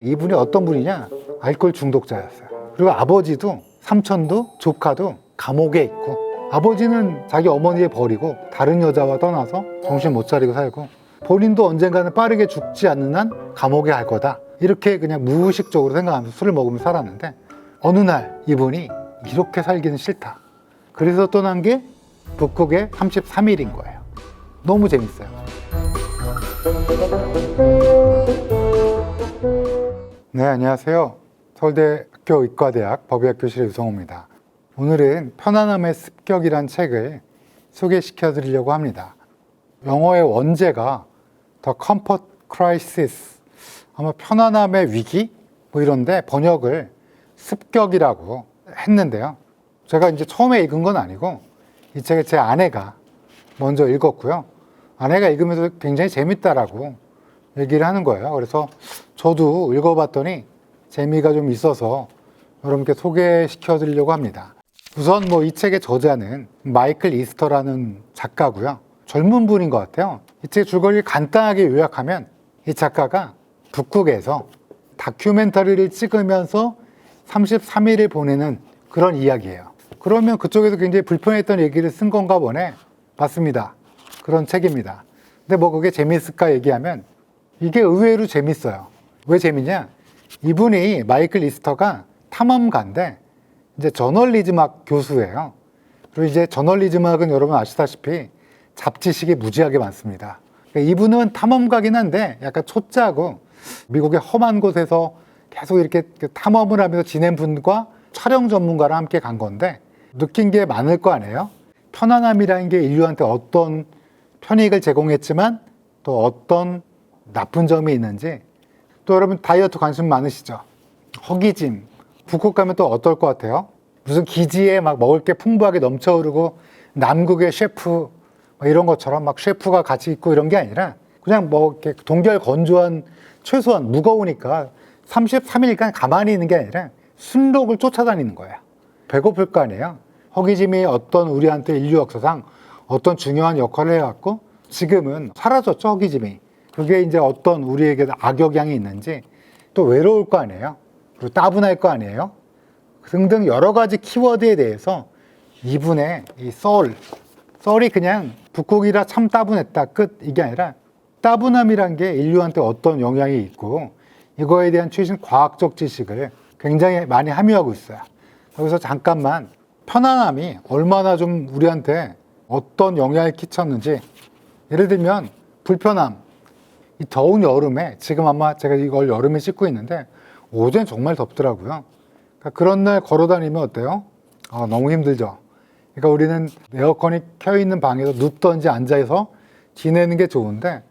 이분이 어떤 분이냐? 알코올 중독자였어요. 그리고 아버지도 삼촌도 조카도 감옥에 있고, 아버지는 자기 어머니를 버리고 다른 여자와 떠나서 정신 못 차리고 살고, 본인도 언젠가는 빠르게 죽지 않는 한 감옥에 갈 거다, 이렇게 그냥 무의식적으로 생각하면서 술을 먹으면서 살았는데, 어느 날 이분이 이렇게 살기는 싫다, 그래서 떠난 게 북극의 33일인 거예요. 너무 재밌어요. 네, 안녕하세요. 서울대 학교 의과대학 법의학 교실의 유성호입니다. 오늘은 편안함의 습격이란 책을 소개시켜 드리려고 합니다. 영어의 원제가 The Comfort Crisis, 아마 편안함의 위기? 뭐 이런데 번역을 습격이라고 했는데요. 제가 이제 처음에 읽은 건 아니고 이 책을 제 아내가 먼저 읽었고요. 아내가 읽으면서 굉장히 재밌다라고 얘기를 하는 거예요. 그래서 저도 읽어봤더니 재미가 좀 있어서 여러분께 소개시켜 드리려고 합니다. 우선 뭐 이 책의 저자는 마이클 이스터라는 작가고요. 젊은 분인 것 같아요. 이 책 줄거리를 간단하게 요약하면 이 작가가 북극에서 다큐멘터리를 찍으면서 33일을 보내는 그런 이야기예요. 그러면 그쪽에서 굉장히 불편했던 얘기를 쓴 건가 보네. 맞습니다. 그런 책입니다. 근데 뭐 그게 재밌을까 얘기하면 이게 의외로 재밌어요. 왜 재밌냐? 이분이 마이클 이스터가 탐험가인데 이제 저널리즘학 교수예요. 그리고 이제 저널리즘학은 여러분 아시다시피 잡지식이 무지하게 많습니다. 그러니까 이분은 탐험가긴 한데 약간 초짜고 미국의 험한 곳에서 계속 이렇게 탐험을 하면서 지낸 분과 촬영 전문가랑 함께 간 건데 느낀 게 많을 거 아니에요? 편안함이라는 게 인류한테 어떤 편익을 제공했지만 또 어떤 나쁜 점이 있는지, 또 여러분 다이어트 관심 많으시죠? 허기짐, 북극 가면 또 어떨 것 같아요? 무슨 기지에 막 먹을 게 풍부하게 넘쳐흐르고 남극의 셰프 이런 것처럼 막 셰프가 같이 있고 이런 게 아니라 그냥 뭐 이렇게 동결 건조한, 최소한 무거우니까 33일간 가만히 있는 게 아니라 순록을 쫓아다니는 거예요. 배고플 거 아니에요? 허기짐이 어떤 우리한테 인류 역사상 어떤 중요한 역할을 해왔고 지금은 사라졌죠, 허기짐이. 그게 이제 어떤 우리에게 악영향이 있는지, 또 외로울 거 아니에요? 그리고 따분할 거 아니에요? 등등 여러 가지 키워드에 대해서 이분의 이 썰이 그냥 북극이라 참 따분했다 끝, 이게 아니라 따분함이란 게 인류한테 어떤 영향이 있고 이거에 대한 최신 과학적 지식을 굉장히 많이 함유하고 있어요. 여기서 잠깐만 편안함이 얼마나 좀 우리한테 어떤 영향을 끼쳤는지, 예를 들면 불편함, 이 더운 여름에, 지금 아마 제가 이걸 여름에 씻고 있는데 오전 정말 덥더라고요. 그러니까 그런 날 걸어 다니면 어때요? 너무 힘들죠. 그러니까 우리는 에어컨이 켜 있는 방에서 눕든지 앉아서 지내는 게 좋은데,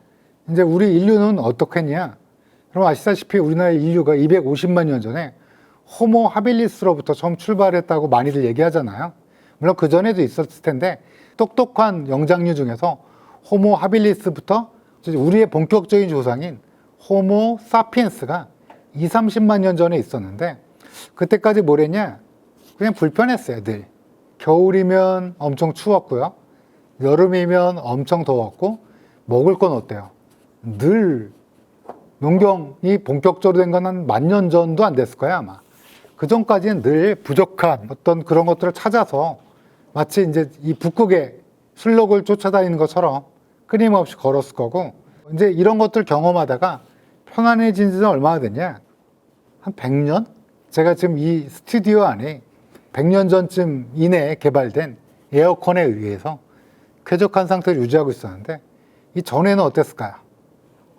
이제 우리 인류는 어떻게 했냐? 여러분 아시다시피 우리나라 인류가 250만 년 전에 호모 하빌리스로부터 처음 출발했다고 많이들 얘기하잖아요. 물론 그 전에도 있었을 텐데 똑똑한 영장류 중에서 호모 하빌리스부터 우리의 본격적인 조상인 호모 사피엔스가 20-30만 년 전에 있었는데, 그때까지 뭐랬냐? 그냥 불편했어요, 늘. 겨울이면 엄청 추웠고요. 여름이면 엄청 더웠고, 먹을 건 어때요? 늘 농경이 본격적으로 된 건 한 10,000년 전도 안 됐을 거야, 아마. 그 전까지는 늘 부족한 어떤 그런 것들을 찾아서 마치 이제 이 북극의 순록을 쫓아다니는 것처럼 끊임없이 걸었을 거고, 이제 이런 것들 경험하다가 편안해진 지는 얼마나 됐냐? 한 100년? 제가 지금 이 스튜디오 안에 100년 전쯤 이내에 개발된 에어컨에 의해서 쾌적한 상태를 유지하고 있었는데, 이 전에는 어땠을까요?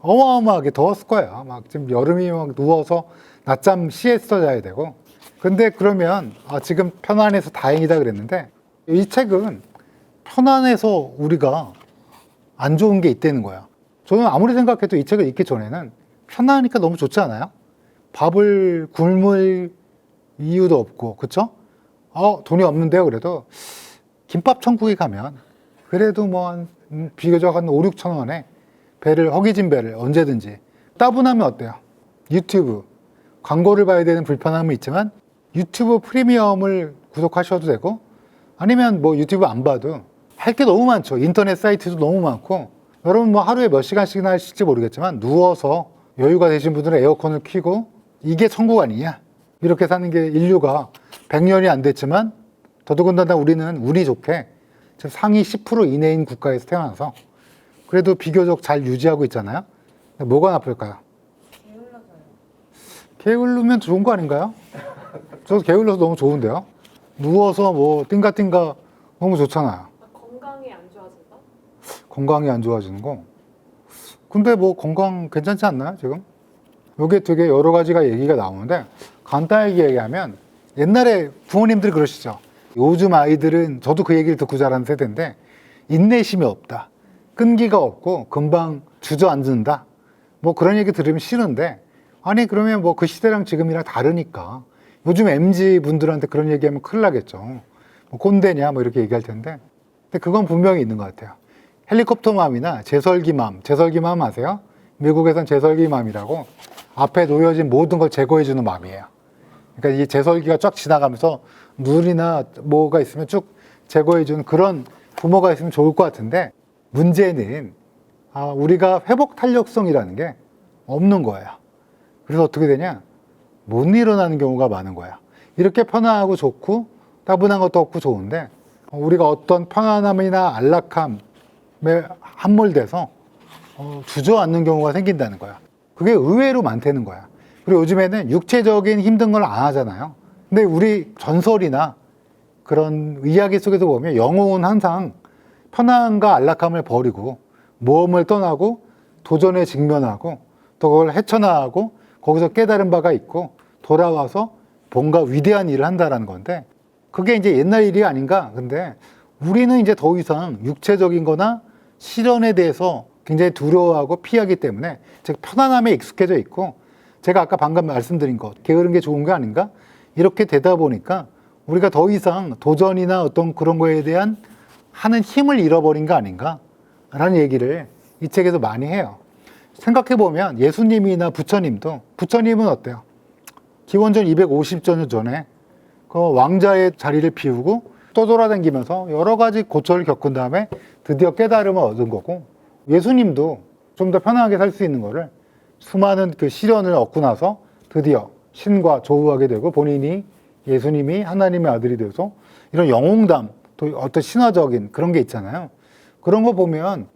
어마어마하게 더웠을 거예요. 막 지금 여름이 막 누워서 낮잠 시에스터 자야 되고. 근데 그러면 지금 편안해서 다행이다 그랬는데, 이 책은 편안해서 우리가 안 좋은 게 있다는 거야. 저는 아무리 생각해도 이 책을 읽기 전에는 편하니까 너무 좋지 않아요? 밥을 굶을 이유도 없고, 그쵸? 돈이 없는데요. 그래도 김밥 천국에 가면 그래도 뭐 한 비교적 한 5-6천 원에 허기진 배를 언제든지. 따분하면 어때요? 유튜브 광고를 봐야 되는 불편함은 있지만 유튜브 프리미엄을 구독하셔도 되고, 아니면 뭐 유튜브 안 봐도 할 게 너무 많죠. 인터넷 사이트도 너무 많고. 여러분 뭐 하루에 몇 시간씩이나 하실지 모르겠지만 누워서 여유가 되신 분들은 에어컨을 켜고 이게 천국 아니냐? 이렇게 사는 게 인류가 100년이 안 됐지만 더더군다나 우리는 운이 좋게 상위 10% 이내인 국가에서 태어나서 그래도 비교적 잘 유지하고 있잖아요. 뭐가 나쁠까요? 게을러져요. 게으르면 좋은 거 아닌가요? 저도 게을러서 너무 좋은데요. 누워서 뭐 띵가띵가 너무 좋잖아요. 건강이 안 좋아진다? 건강이 안 좋아지는 거. 근데 뭐 건강 괜찮지 않나요, 지금? 요게 되게 여러 가지가 얘기가 나오는데 간단하게 얘기하면 옛날에 부모님들이 그러시죠. 요즘 아이들은 저도 그 얘기를 듣고 자란 세대인데 인내심이 없다. 끈기가 없고 금방 주저앉는다. 뭐 그런 얘기 들으면 싫은데 아니 그러면 뭐 그 시대랑 지금이랑 다르니까 요즘 MZ 분들한테 그런 얘기하면 큰일 나겠죠. 뭐 꼰대냐 뭐 이렇게 얘기할 텐데 근데 그건 분명히 있는 것 같아요. 헬리콥터맘이나 제설기맘, 제설기맘 아세요? 미국에선 제설기맘이라고 앞에 놓여진 모든 걸 제거해주는 맘이에요. 그러니까 이 제설기가 쫙 지나가면서 물이나 뭐가 있으면 쭉 제거해주는 그런 부모가 있으면 좋을 것 같은데 문제는 우리가 회복 탄력성이라는 게 없는 거예요. 그래서 어떻게 되냐? 못 일어나는 경우가 많은 거야. 이렇게 편안하고 좋고 따분한 것도 없고 좋은데 우리가 어떤 편안함이나 안락함에 함몰돼서 주저앉는 경우가 생긴다는 거야. 그게 의외로 많다는 거야. 그리고 요즘에는 육체적인 힘든 걸 안 하잖아요. 근데 우리 전설이나 그런 이야기 속에서 보면 영웅은 항상 편안함과 안락함을 버리고 모험을 떠나고 도전에 직면하고 또 그걸 헤쳐나가고 거기서 깨달은 바가 있고 돌아와서 뭔가 위대한 일을 한다라는 건데 그게 이제 옛날 일이 아닌가. 근데 우리는 이제 더 이상 육체적인 거나 실현에 대해서 굉장히 두려워하고 피하기 때문에 즉 편안함에 익숙해져 있고 제가 아까 방금 말씀드린 것 게으른 게 좋은 게 아닌가 이렇게 되다 보니까 우리가 더 이상 도전이나 어떤 그런 거에 대한 하는 힘을 잃어버린 거 아닌가 라는 얘기를 이 책에서 많이 해요. 생각해보면 예수님이나 부처님도 부처님은 어때요? 기원전 250년 전에 그 왕자의 자리를 비우고 떠돌아다니면서 여러 가지 고초를 겪은 다음에 드디어 깨달음을 얻은 거고 예수님도 좀 더 편안하게 살 수 있는 거를 수많은 그 시련을 얻고 나서 드디어 신과 조우하게 되고 본인이 예수님이 하나님의 아들이 되어서 이런 영웅담 또 어떤 신화적인 그런 게 있잖아요. 그런 거 보면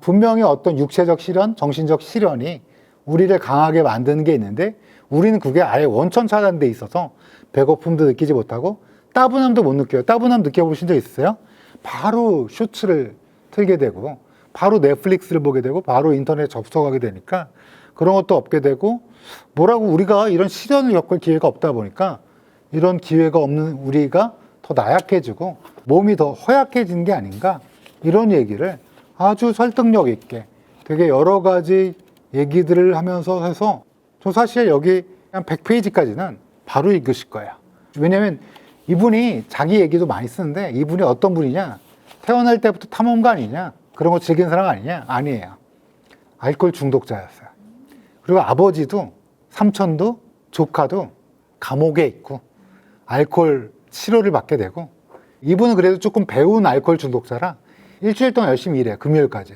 분명히 어떤 육체적 시련, 정신적 시련이 우리를 강하게 만드는 게 있는데 우리는 그게 아예 원천 차단돼 있어서 배고픔도 느끼지 못하고 따분함도 못 느껴요. 따분함 느껴보신 적 있으세요? 바로 쇼츠를 틀게 되고 바로 넷플릭스를 보게 되고 바로 인터넷 접속하게 되니까 그런 것도 없게 되고 뭐라고 우리가 이런 시련을 겪을 기회가 없다 보니까 이런 기회가 없는 우리가 더 나약해지고 몸이 더 허약해진 게 아닌가 이런 얘기를 아주 설득력 있게 되게 여러 가지 얘기들을 하면서 해서 저 사실 여기 한 100페이지까지는 바로 읽으실 거예요. 왜냐면 이분이 자기 얘기도 많이 쓰는데 이분이 어떤 분이냐 태어날 때부터 탐험가 아니냐 그런 거 즐긴 사람 아니냐 아니에요. 알코올 중독자였어요. 그리고 아버지도 삼촌도 조카도 감옥에 있고 알코올 치료를 받게 되고 이분은 그래도 조금 배운 알코올 중독자라 일주일 동안 열심히 일해요. 금요일까지.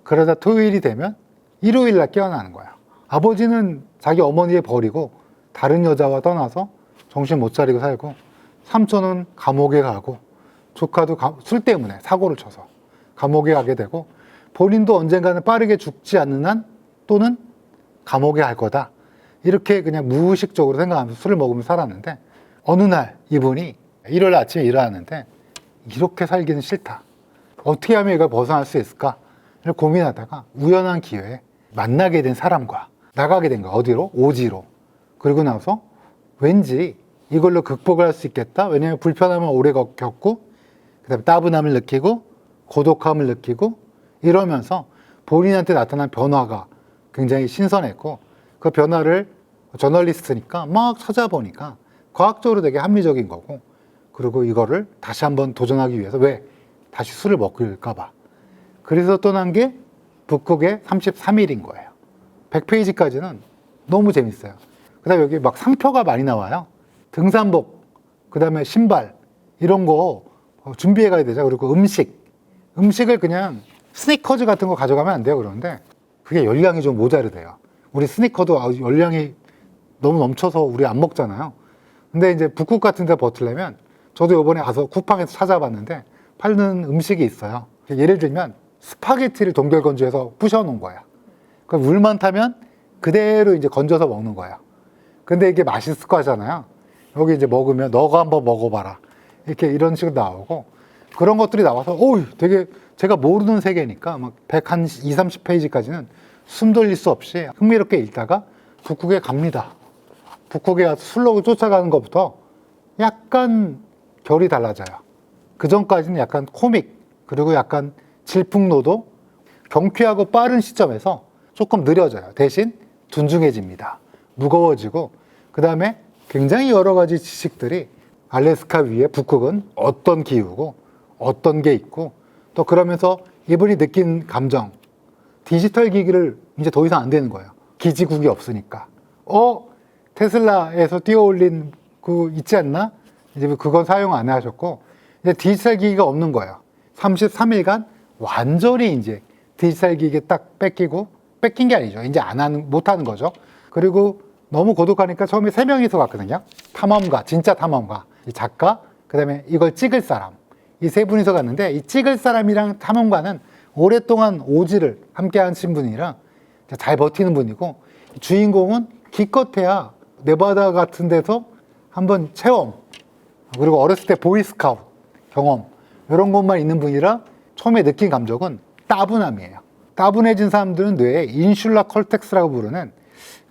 그러다 토요일이 되면 일요일 날 깨어나는 거야. 아버지는 자기 어머니를 버리고 다른 여자와 떠나서 정신 못 차리고 살고 삼촌은 감옥에 가고 조카도 술 때문에 사고를 쳐서 감옥에 가게 되고 본인도 언젠가는 빠르게 죽지 않는 한 또는 감옥에 갈 거다. 이렇게 그냥 무의식적으로 생각하면서 술을 먹으면서 살았는데 어느 날 이분이 일요일 아침에 일어났는데 이렇게 살기는 싫다. 어떻게 하면 이걸 벗어날 수 있을까? 를 고민하다가 우연한 기회에 만나게 된 사람과 나가게 된 거야. 어디로? 오지로. 그리고 나서 왠지 이걸로 극복을 할 수 있겠다. 왜냐하면 불편함을 오래 겪고 그다음에 따분함을 느끼고 고독함을 느끼고 이러면서 본인한테 나타난 변화가 굉장히 신선했고 그 변화를 저널리스트니까 막 찾아보니까 과학적으로 되게 합리적인 거고 그리고 이거를 다시 한번 도전하기 위해서 왜? 다시 술을 먹을까 봐. 그래서 떠난 게 북극의 33일인 거예요. 100페이지까지는 너무 재밌어요. 그 다음에 여기 막 상표가 많이 나와요. 등산복, 그 다음에 신발 이런 거 준비해 가야 되죠. 그리고 음식을 그냥 스니커즈 같은 거 가져가면 안 돼요. 그런데 그게 열량이 좀 모자르대요. 우리 스니커도 열량이 너무 넘쳐서 우리 안 먹잖아요. 근데 이제 북극 같은 데 버티려면 저도 이번에 가서 쿠팡에서 찾아봤는데 파는 음식이 있어요. 예를 들면 스파게티를 동결 건조해서 부셔 놓은 거야. 그럼 물만 타면 그대로 이제 건져서 먹는 거예요. 근데 이게 맛있을 거잖아요. 여기 이제 먹으면 너가 한번 먹어봐라. 이렇게 이런 식으로 나오고 그런 것들이 나와서 되게 제가 모르는 세계니까 막 120, 30페이지까지는 숨 돌릴 수 없이 흥미롭게 읽다가 북극에 갑니다. 북극에 가서 술록을 쫓아가는 것부터 약간 결이 달라져요. 그 전까지는 약간 코믹 그리고 약간 질풍노도 경쾌하고 빠른 시점에서 조금 느려져요. 대신 둔중해집니다. 무거워지고 그 다음에 굉장히 여러 가지 지식들이 알래스카 위에 북극은 어떤 기후고 어떤 게 있고 또 그러면서 이분이 느낀 감정 디지털 기기를 이제 더 이상 안 되는 거예요. 기지국이 없으니까. 테슬라에서 띄어올린 그 있지 않나? 이제 그건 사용 안 하셨고 이제 디지털 기기가 없는 거예요. 33일간 완전히 이제 디지털 기기 딱 뺏긴 게 아니죠. 이제 못 하는 거죠. 그리고 너무 고독하니까 처음에 3명이서 갔거든요. 탐험가, 진짜 탐험가, 이 작가, 그 다음에 이걸 찍을 사람. 이 3분이서 갔는데 이 찍을 사람이랑 탐험가는 오랫동안 오지를 함께 하신 분이라 잘 버티는 분이고 주인공은 기껏해야 네바다 같은 데서 한번 체험 그리고 어렸을 때 보이스카우트 경험 이런 것만 있는 분이라 처음에 느낀 감정은 따분함이에요. 따분해진 사람들은 뇌에 인슐라 컬텍스라고 부르는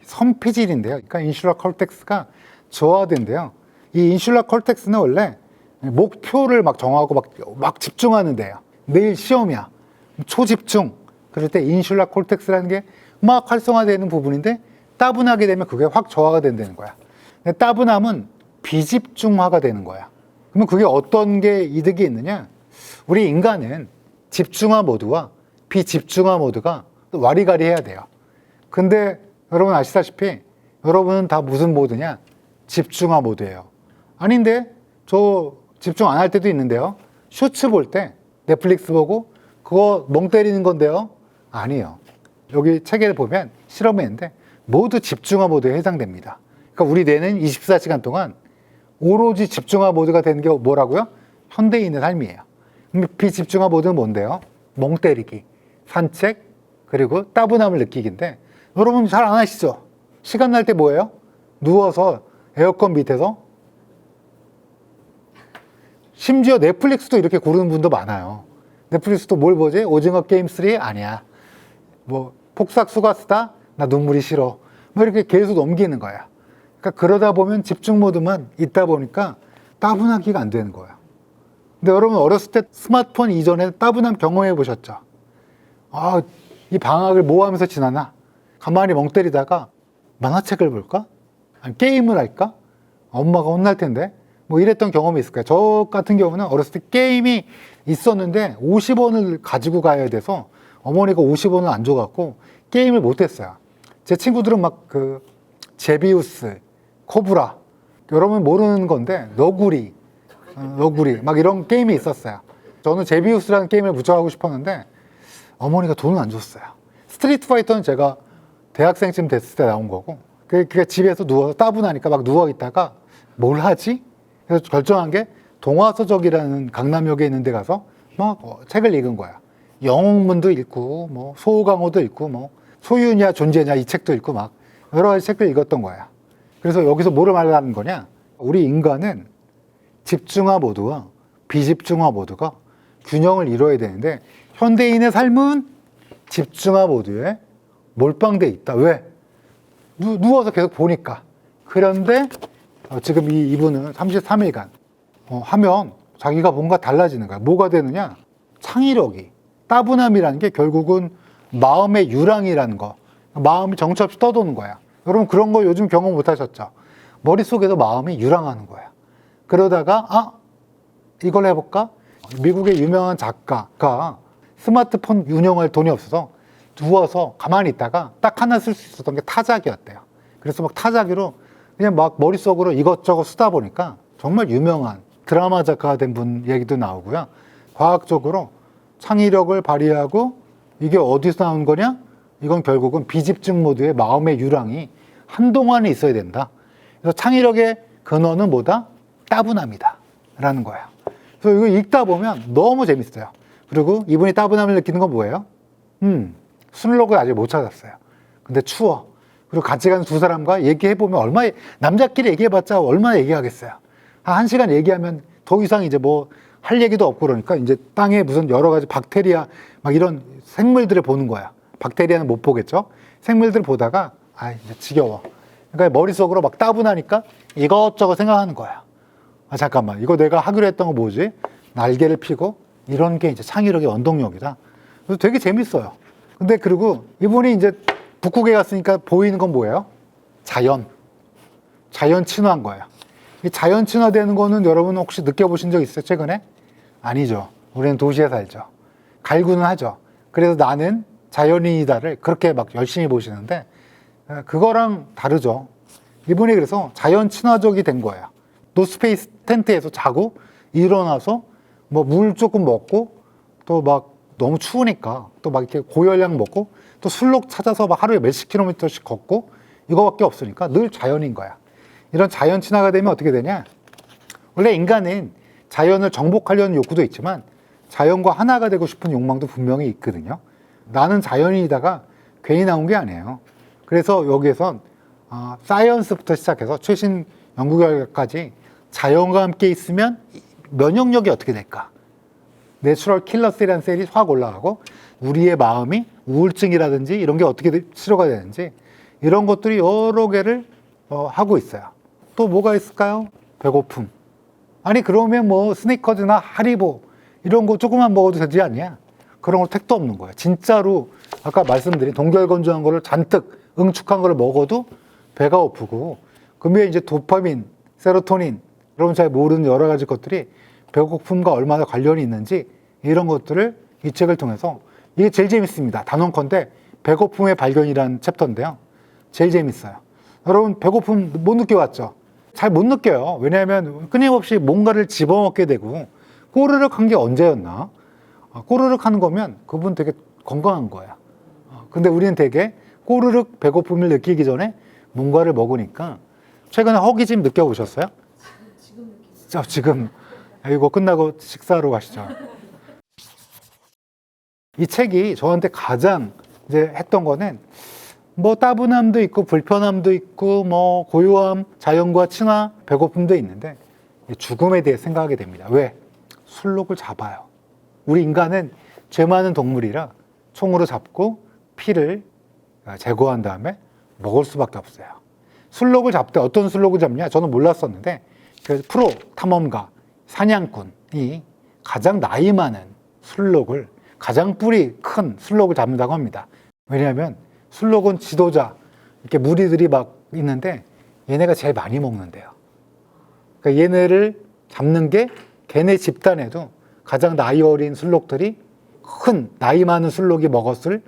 선피질인데요. 그러니까 인슐라 컬텍스가 저하된대요. 이 인슐라 컬텍스는 원래 목표를 막 정하고 막 집중하는 데요. 내일 시험이야. 초집중. 그럴 때 인슐라 콜텍스라는 게 막 활성화되는 부분인데 따분하게 되면 그게 확 저하가 된다는 거야. 근데 따분함은 비집중화가 되는 거야. 그러면 그게 어떤 게 이득이 있느냐? 우리 인간은 집중화 모드와 비집중화 모드가 와리가리 해야 돼요. 근데 여러분 아시다시피 여러분은 다 무슨 모드냐? 집중화 모드예요. 아닌데 저 집중 안 할 때도 있는데요. 쇼츠 볼 때 넷플릭스 보고 그거 멍 때리는 건데요. 아니에요. 여기 책에 보면 실험했는데 모두 집중화 모드에 해당됩니다. 그러니까 우리 뇌는 24시간 동안 오로지 집중화 모드가 되는 게 뭐라고요? 현대인의 삶이에요. 그럼 비집중화 모드는 뭔데요? 멍 때리기, 산책, 그리고 따분함을 느끼기인데 여러분 잘 안 하시죠? 시간 날 때 뭐예요? 누워서 에어컨 밑에서 심지어 넷플릭스도 이렇게 고르는 분도 많아요. 넷플릭스도 뭘 보지? 오징어 게임 3? 아니야. 뭐 폭삭 수가스다? 나 눈물이 싫어. 뭐 이렇게 계속 넘기는 거야. 그러니까 그러다 보면 집중 모드만 있다 보니까 따분하기가 안 되는 거야. 근데 여러분 어렸을 때 스마트폰 이전에 따분함 경험해 보셨죠? 이 방학을 뭐 하면서 지나나? 가만히 멍 때리다가 만화책을 볼까? 아니, 게임을 할까? 엄마가 혼날 텐데. 뭐 이랬던 경험이 있을 거예요. 저 같은 경우는 어렸을 때 게임이 있었는데 50원을 가지고 가야 돼서 어머니가 50원을 안 줘갖고 게임을 못했어요. 제 친구들은 막 제비우스, 코브라, 여러분 모르는 건데 너구리 막 이런 게임이 있었어요. 저는 제비우스라는 게임을 무척 하고 싶었는데 어머니가 돈을 안 줬어요. 스트리트 파이터는 제가 대학생쯤 됐을 때 나온 거고 그게 집에서 누워서 따분하니까 막 누워있다가 뭘 하지? 그래서 결정한 게 동화서적이라는 강남역에 있는 데 가서 막 책을 읽은 거야. 영웅문도 읽고 뭐 소강호도 읽고 뭐 소유냐 존재냐 이 책도 읽고 막 여러 가지 책들 읽었던 거야. 그래서 여기서 뭐를 말하는 거냐? 우리 인간은 집중화 모드와 비집중화 모드가 균형을 이루어야 되는데 현대인의 삶은 집중화 모드에 몰빵돼 있다. 왜? 누워서 계속 보니까. 그런데 지금 이분은 33일간 하면 자기가 뭔가 달라지는 거야. 뭐가 되느냐? 창의력이. 따분함이라는 게 결국은 마음의 유랑이라는 거. 마음이 정처 없이 떠도는 거야. 여러분 그런 거 요즘 경험 못 하셨죠? 머릿속에서 마음이 유랑하는 거야. 그러다가 이걸 해볼까? 미국의 유명한 작가가 스마트폰 운영할 돈이 없어서 누워서 가만히 있다가 딱 하나 쓸 수 있었던 게 타자기였대요. 그래서 막 타자기로 그냥 막 머릿속으로 이것저것 쓰다 보니까 정말 유명한 드라마 작가가 된 분 얘기도 나오고요. 과학적으로 창의력을 발휘하고 이게 어디서 나온 거냐? 이건 결국은 비집중 모드의 마음의 유랑이 한동안은 있어야 된다. 그래서 창의력의 근원은 뭐다? 따분함이다 라는 거예요. 그래서 이거 읽다 보면 너무 재밌어요. 그리고 이분이 따분함을 느끼는 건 뭐예요? 순록을 아직 못 찾았어요. 근데 추워. 그리고 같이 간 두 사람과 얘기해보면 남자끼리 얘기해봤자 얼마나 얘기하겠어요. 한 1시간 얘기하면 더 이상 이제 뭐 할 얘기도 없고 그러니까 이제 땅에 무슨 여러 가지 박테리아 막 이런 생물들을 보는 거야. 박테리아는 못 보겠죠? 생물들을 보다가 이제 지겨워. 그러니까 머릿속으로 막 따분하니까 이것저것 생각하는 거야. 잠깐만, 이거 내가 하기로 했던 거 뭐지? 날개를 피고 이런 게 이제 창의력의 원동력이다. 그래서 되게 재밌어요. 근데 그리고 이분이 이제 북극에 갔으니까 보이는 건 뭐예요? 자연 친화한 거예요. 이 자연 친화되는 거는 여러분 혹시 느껴보신 적 있어요? 최근에? 아니죠. 우리는 도시에 살죠. 갈구는 하죠. 그래서 나는 자연인이다를 그렇게 막 열심히 보시는데 그거랑 다르죠. 이분이 그래서 자연 친화적이 된 거예요. 노스페이스 텐트에서 자고 일어나서 뭐 물 조금 먹고 또 막 너무 추우니까 또 막 이렇게 고열량 먹고 또 술록 찾아서 막 하루에 몇십 킬로미터씩 걷고 이거밖에 없으니까 늘 자연인 거야. 이런 자연 친화가 되면 어떻게 되냐? 원래 인간은 자연을 정복하려는 욕구도 있지만 자연과 하나가 되고 싶은 욕망도 분명히 있거든요. 나는 자연인이다가 괜히 나온 게 아니에요. 그래서 여기에선 사이언스부터 시작해서 최신 연구 결과까지 자연과 함께 있으면 면역력이 어떻게 될까? 내추럴 킬러 셀이라는 셀이 확 올라가고 우리의 마음이 우울증이라든지 이런 게 어떻게 치료가 되는지 이런 것들이 여러 개를 하고 있어요. 또 뭐가 있을까요? 배고픔. 아니 그러면 뭐 스니커즈나 하리보 이런 거 조금만 먹어도 되지 않냐? 그런 거 택도 없는 거예요. 진짜로 아까 말씀드린 동결건조한 거를 잔뜩 응축한 거를 먹어도 배가 고프고 그러면 이제 도파민, 세로토닌 여러분 잘 모르는 여러 가지 것들이 배고픔과 얼마나 관련이 있는지 이런 것들을 이 책을 통해서 이게 제일 재밌습니다. 단언컨대 배고픔의 발견이라는 챕터인데요. 제일 재밌어요. 여러분 배고픔 못 느껴봤죠? 잘 못 느껴요. 왜냐하면 끊임없이 뭔가를 집어먹게 되고 꼬르륵 한 게 언제였나? 꼬르륵 하는 거면 그분 되게 건강한 거야. 근데 우리는 되게 꼬르륵 배고픔을 느끼기 전에 뭔가를 먹으니까 최근에 허기짐 느껴보셨어요? 지금 이거 끝나고 식사하러 가시죠. 이 책이 저한테 가장 이제 했던 거는 뭐 따분함도 있고 불편함도 있고 뭐 고요함, 자연과 친화, 배고픔도 있는데 죽음에 대해 생각하게 됩니다. 왜? 술록을 잡아요. 우리 인간은 죄 많은 동물이라 총으로 잡고 피를 제거한 다음에 먹을 수밖에 없어요. 술록을 잡되 어떤 술록을 잡냐? 저는 몰랐었는데 그 프로 탐험가, 사냥꾼이 가장 나이 많은 술록을 가장 뿔이 큰 술록을 잡는다고 합니다. 왜냐하면 술록은 지도자, 이렇게 무리들이 막 있는데 얘네가 제일 많이 먹는데요. 그러니까 얘네를 잡는 게 걔네 집단에도 가장 나이 어린 술록들이 큰 나이 많은 술록이 먹었을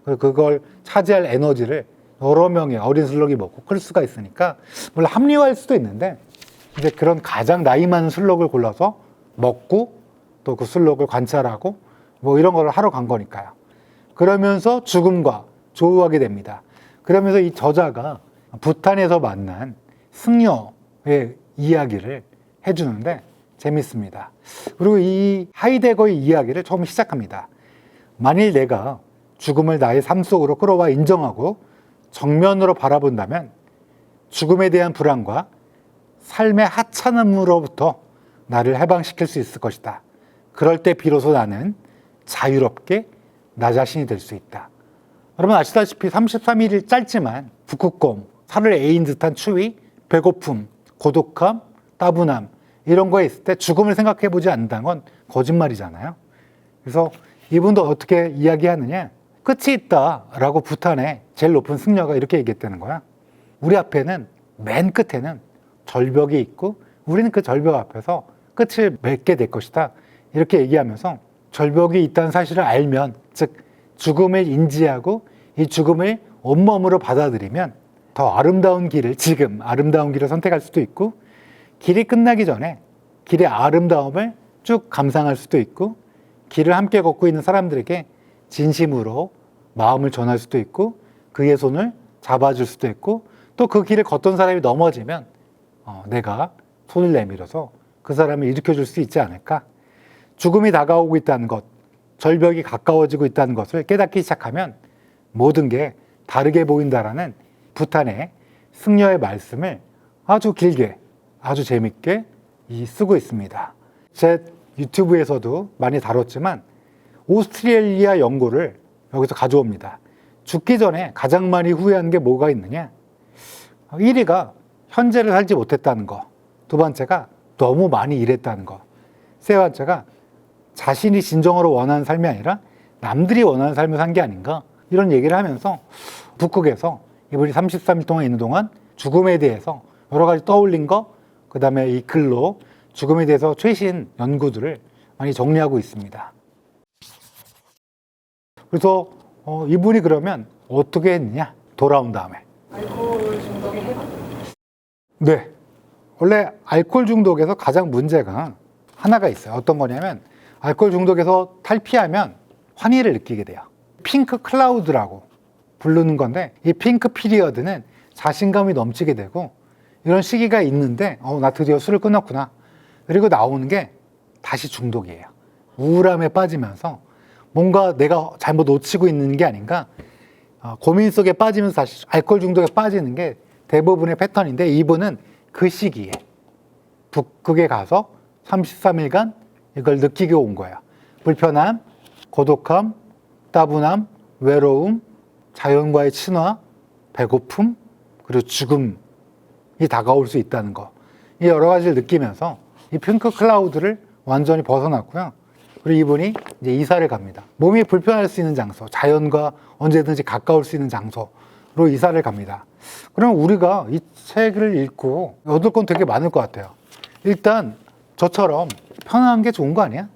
그걸 차지할 에너지를 여러 명의 어린 술록이 먹고 클 수가 있으니까 물론 합리화할 수도 있는데 이제 그런 가장 나이 많은 술록을 골라서 먹고 또 그 술록을 관찰하고 뭐 이런 걸 하러 간 거니까요. 그러면서 죽음과 조우하게 됩니다. 그러면서 이 저자가 부탄에서 만난 승려의 이야기를 해주는데 재밌습니다. 그리고 이 하이데거의 이야기를 처음 시작합니다. 만일 내가 죽음을 나의 삶 속으로 끌어와 인정하고 정면으로 바라본다면 죽음에 대한 불안과 삶의 하찮음으로부터 나를 해방시킬 수 있을 것이다. 그럴 때 비로소 나는 자유롭게 나 자신이 될 수 있다. 여러분 아시다시피 33일이 짧지만 북극곰, 살을 에인 듯한 추위, 배고픔, 고독함, 따분함 이런 거에 있을 때 죽음을 생각해 보지 않는다는 건 거짓말이잖아요. 그래서 이분도 어떻게 이야기하느냐? 끝이 있다라고 부탄의 제일 높은 승려가 이렇게 얘기했다는 거야. 우리 앞에는 맨 끝에는 절벽이 있고 우리는 그 절벽 앞에서 끝을 맺게 될 것이다. 이렇게 얘기하면서 절벽이 있다는 사실을 알면, 즉 죽음을 인지하고 이 죽음을 온몸으로 받아들이면 더 아름다운 길을, 지금 아름다운 길을 선택할 수도 있고 길이 끝나기 전에 길의 아름다움을 쭉 감상할 수도 있고 길을 함께 걷고 있는 사람들에게 진심으로 마음을 전할 수도 있고 그의 손을 잡아줄 수도 있고 또 그 길을 걷던 사람이 넘어지면 내가 손을 내밀어서 그 사람을 일으켜줄 수 있지 않을까? 죽음이 다가오고 있다는 것, 절벽이 가까워지고 있다는 것을 깨닫기 시작하면 모든 게 다르게 보인다라는 부탄의 승려의 말씀을 아주 길게, 아주 재밌게 쓰고 있습니다. 제 유튜브에서도 많이 다뤘지만 오스트레일리아 연구를 여기서 가져옵니다. 죽기 전에 가장 많이 후회하는 게 뭐가 있느냐? 1위가 현재를 살지 못했다는 거. 두 번째가 너무 많이 일했다는 거. 세 번째가 자신이 진정으로 원하는 삶이 아니라 남들이 원하는 삶을 산 게 아닌가? 이런 얘기를 하면서 북극에서 이분이 33일 동안 있는 동안 죽음에 대해서 여러 가지 떠올린 거, 그 다음에 이 글로 죽음에 대해서 최신 연구들을 많이 정리하고 있습니다. 그래서 이분이 그러면 어떻게 했느냐? 돌아온 다음에. 알코올 중독의 해방? 네. 원래 알코올 중독에서 가장 문제가 하나가 있어요. 어떤 거냐면 알코올 중독에서 탈피하면 환희를 느끼게 돼요. 핑크 클라우드라고 부르는 건데 이 핑크 피리어드는 자신감이 넘치게 되고 이런 시기가 있는데 나 드디어 술을 끊었구나. 그리고 나오는 게 다시 중독이에요. 우울함에 빠지면서 뭔가 내가 잘못 놓치고 있는 게 아닌가 고민 속에 빠지면서 다시 알코올 중독에 빠지는 게 대부분의 패턴인데 이분은 그 시기에 북극에 가서 33일간 이걸 느끼게 온 거예요. 불편함, 고독함, 따분함, 외로움, 자연과의 친화, 배고픔, 그리고 죽음이 다가올 수 있다는 거. 이 여러 가지를 느끼면서 이 핑크 클라우드를 완전히 벗어났고요. 그리고 이분이 이제 이사를 갑니다. 몸이 불편할 수 있는 장소, 자연과 언제든지 가까울 수 있는 장소로 이사를 갑니다. 그럼 우리가 이 책을 읽고 얻을 건 되게 많을 것 같아요. 일단 저처럼 편안한 게 좋은 거 아니야?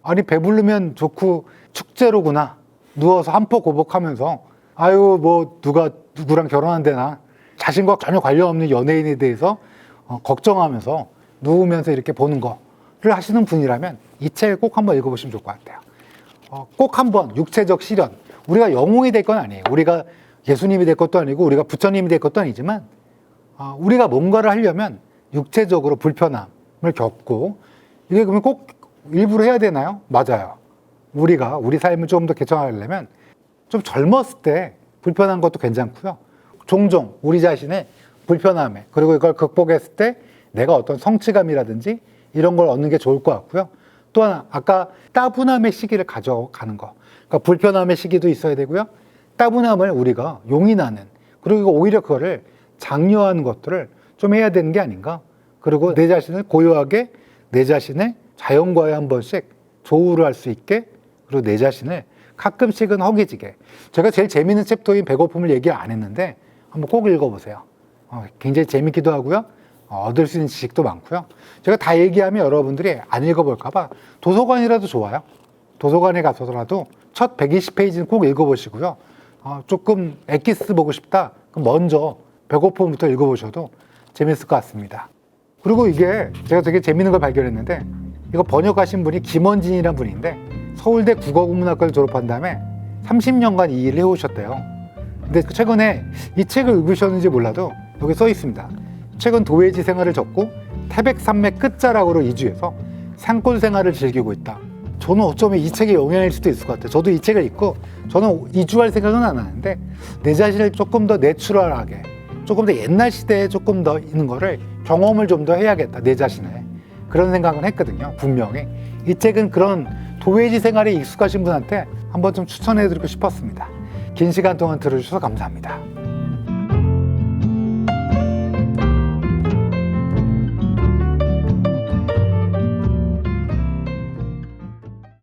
아니 배부르면 좋고 축제로구나. 누워서 한포 고복하면서 아유 뭐 누가 누구랑 결혼한대나 자신과 전혀 관련 없는 연예인에 대해서 걱정하면서 누우면서 이렇게 보는 거를 하시는 분이라면 이 책을 꼭 한번 읽어보시면 좋을 것 같아요. 꼭 한번 육체적 실현. 우리가 영웅이 될 건 아니에요. 우리가 예수님이 될 것도 아니고 우리가 부처님이 될 것도 아니지만 우리가 뭔가를 하려면 육체적으로 불편함을 겪고 이게 그러면 꼭 일부러 해야 되나요? 맞아요. 우리가 우리 삶을 좀 더 개척하려면 좀 젊었을 때 불편한 것도 괜찮고요. 종종 우리 자신의 불편함에 그리고 이걸 극복했을 때 내가 어떤 성취감이라든지 이런 걸 얻는 게 좋을 것 같고요. 또 하나 아까 따분함의 시기를 가져가는 거. 그러니까 불편함의 시기도 있어야 되고요. 따분함을 우리가 용인하는 그리고 오히려 그거를 장려하는 것들을 좀 해야 되는 게 아닌가. 그리고 내 자신을 고요하게 내 자신을 자연과에 한 번씩 조우를 할 수 있게 그리고 내 자신을 가끔씩은 허기지게. 제가 제일 재미있는 챕터인 배고픔을 얘기 안 했는데 한번 꼭 읽어보세요. 굉장히 재밌기도 하고요. 얻을 수 있는 지식도 많고요. 제가 다 얘기하면 여러분들이 안 읽어볼까봐 도서관이라도 좋아요. 도서관에 가서라도 첫 120페이지는 꼭 읽어보시고요. 조금 엑기스 보고 싶다. 그럼 먼저 배고픔부터 읽어보셔도 재밌을 것 같습니다. 그리고 이게 제가 되게 재밌는 걸 발견했는데 이거 번역하신 분이 김원진이라는 분인데 서울대 국어국문학과를 졸업한 다음에 30년간 이 일을 해오셨대요. 근데 최근에 이 책을 읽으셨는지 몰라도 여기 써 있습니다. 최근 도회지 생활을 접고 태백산맥 끝자락으로 이주해서 산골 생활을 즐기고 있다. 저는 어쩌면 이 책의 영향일 수도 있을 것 같아요. 저도 이 책을 읽고 저는 이주할 생각은 안 하는데 내 자신을 조금 더 내추럴하게 조금 더 옛날 시대에 조금 더 있는 거를 경험을 좀 더 해야겠다. 내 자신에. 그런 생각은 했거든요. 분명히. 이 책은 그런 도회지 생활에 익숙하신 분한테 한번 좀 추천해드리고 싶었습니다. 긴 시간 동안 들어주셔서 감사합니다.